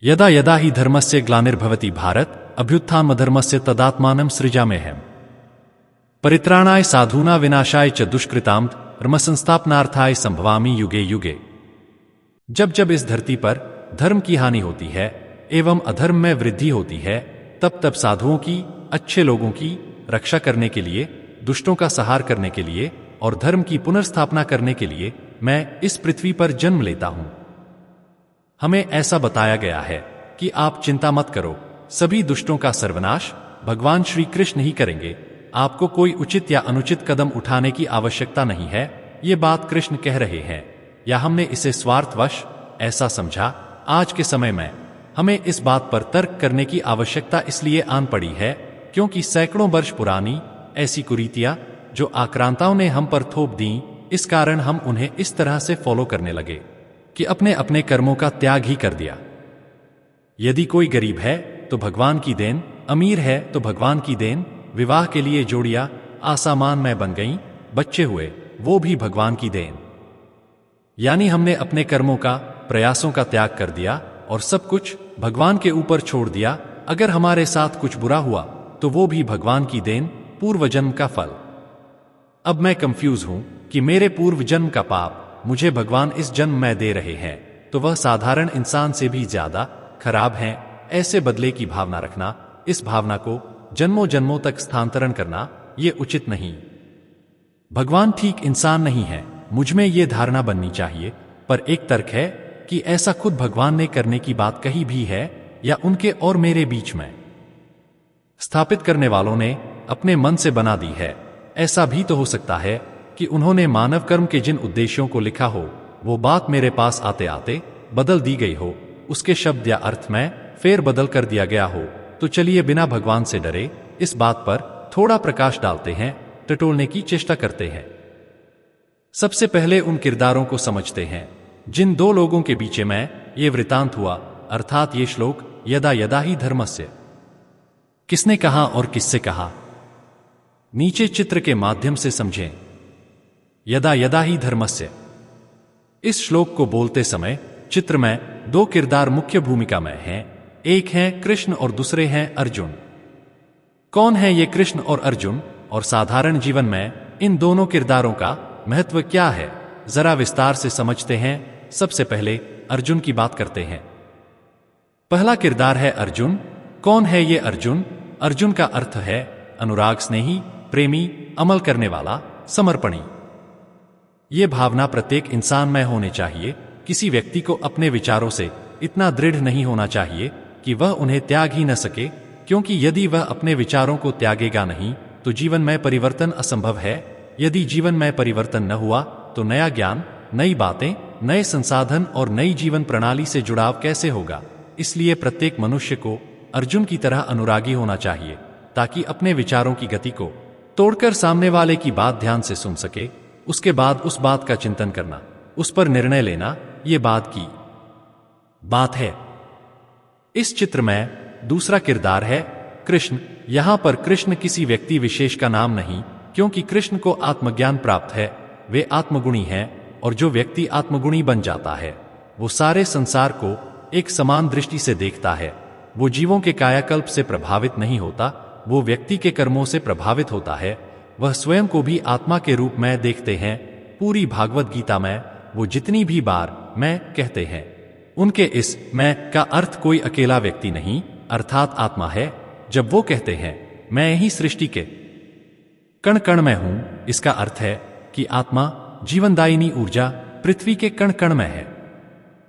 यदा यदा हि धर्मस्य ग्लानिर्भवति भारत अभ्युत्थानमधर्मस्य तदात्मानं सृजाम्यहम्। परित्राणाय साधूनां विनाशाय च दुष्कृतां धर्मसंस्थापनार्थाय संभवामि युगे युगे। जब जब इस धरती पर धर्म की हानि होती है एवं अधर्म में वृद्धि होती है, तब तब साधुओं की, अच्छे लोगों की रक्षा करने के लिए, दुष्टों का संहार करने के लिए और धर्म की पुनर्स्थापना करने के लिए मैं इस पृथ्वी पर जन्म लेता हूं। हमें ऐसा बताया गया है कि आप चिंता मत करो, सभी दुष्टों का सर्वनाश भगवान श्री कृष्ण ही करेंगे। आपको कोई उचित या अनुचित कदम उठाने की आवश्यकता नहीं है। ये बात कृष्ण कह रहे हैं, या हमने इसे स्वार्थवश ऐसा समझा? आज के समय में हमें इस बात पर तर्क करने की आवश्यकता इसलिए आन पड़ी है क्योंकि सैकड़ों वर्ष पुरानी ऐसी कुरीतियां जो आक्रांताओं ने हम पर थोप दी, इस कारण हम उन्हें इस तरह से फॉलो करने लगे कि अपने अपने कर्मों का त्याग ही कर दिया। यदि कोई गरीब है तो भगवान की देन, अमीर है तो भगवान की देन, विवाह के लिए जोड़ियां आसामान में बन गईं, बच्चे हुए वो भी भगवान की देन। यानी हमने अपने कर्मों का, प्रयासों का त्याग कर दिया और सब कुछ भगवान के ऊपर छोड़ दिया। अगर हमारे साथ कुछ बुरा हुआ तो वो भी भगवान की देन, पूर्व जन्म का फल। अब मैं कंफ्यूज हूं कि मेरे पूर्व जन्म का पाप मुझे भगवान इस जन्म में दे रहे हैं, तो वह साधारण इंसान से भी ज्यादा खराब हैं। ऐसे बदले की भावना रखना, इस भावना को जन्मों जन्मों तक स्थानांतरण करना, ये उचित नहीं। भगवान ठीक इंसान नहीं है, मुझमें ये धारणा बननी चाहिए। पर एक तर्क है कि ऐसा खुद भगवान ने करने की बात कही भी है या उनके और मेरे बीच में स्थापित करने वालों ने अपने मन से बना दी है। ऐसा भी तो हो सकता है कि उन्होंने मानव कर्म के जिन उद्देश्यों को लिखा हो, वो बात मेरे पास आते आते बदल दी गई हो, उसके शब्द या अर्थ में फेर बदल कर दिया गया हो। तो चलिए बिना भगवान से डरे इस बात पर थोड़ा प्रकाश डालते हैं, टटोलने की चेष्टा करते हैं। सबसे पहले उन किरदारों को समझते हैं जिन दो लोगों के बीच में ये वृतांत हुआ, अर्थात ये श्लोक यदा यदा ही धर्मस्य। किसने कहा और किससे कहा, नीचे चित्र के माध्यम से समझें। यदा यदा ही धर्मस्य, इस श्लोक को बोलते समय चित्र में दो किरदार मुख्य भूमिका में हैं। एक हैं कृष्ण और दूसरे हैं अर्जुन। कौन है ये कृष्ण और अर्जुन, और साधारण जीवन में इन दोनों किरदारों का महत्व क्या है, जरा विस्तार से समझते हैं। सबसे पहले अर्जुन की बात करते हैं। पहला किरदार है अर्जुन। कौन है ये अर्जुन? अर्जुन का अर्थ है अनुराग, स्नेही, प्रेमी, अमल करने वाला, समर्पणी। ये भावना प्रत्येक इंसान में होने चाहिए। किसी व्यक्ति को अपने विचारों से इतना दृढ़ नहीं होना चाहिए कि वह उन्हें त्याग ही न सके, क्योंकि यदि वह अपने विचारों को त्यागेगा नहीं तो जीवन में परिवर्तन असंभव है। यदि जीवन में परिवर्तन न हुआ तो नया ज्ञान, नई बातें, नए संसाधन और नई जीवन प्रणाली से जुड़ाव कैसे होगा? इसलिए प्रत्येक मनुष्य को अर्जुन की तरह अनुरागी होना चाहिए, ताकि अपने विचारों की गति को तोड़कर सामने वाले की बात ध्यान से सुन सके। उसके बाद उस बात का चिंतन करना, उस पर निर्णय लेना, ये बात की बात है। इस चित्र में दूसरा किरदार है कृष्ण। यहां पर कृष्ण किसी व्यक्ति विशेष का नाम नहीं, क्योंकि कृष्ण को आत्मज्ञान प्राप्त है, वे आत्मगुणी हैं। और जो व्यक्ति आत्मगुणी बन जाता है वो सारे संसार को एक समान दृष्टि से देखता है। वो जीवों के कायाकल्प से प्रभावित नहीं होता, वो व्यक्ति के कर्मों से प्रभावित होता है। वह स्वयं को भी आत्मा के रूप में देखते हैं। पूरी भागवत गीता में वो जितनी भी बार मैं कहते हैं, उनके इस मैं का अर्थ कोई अकेला व्यक्ति नहीं, अर्थात आत्मा है। जब वो कहते हैं मैं ही सृष्टि के कण कण में हूं, इसका अर्थ है कि आत्मा जीवनदायिनी ऊर्जा पृथ्वी के कण कण में है।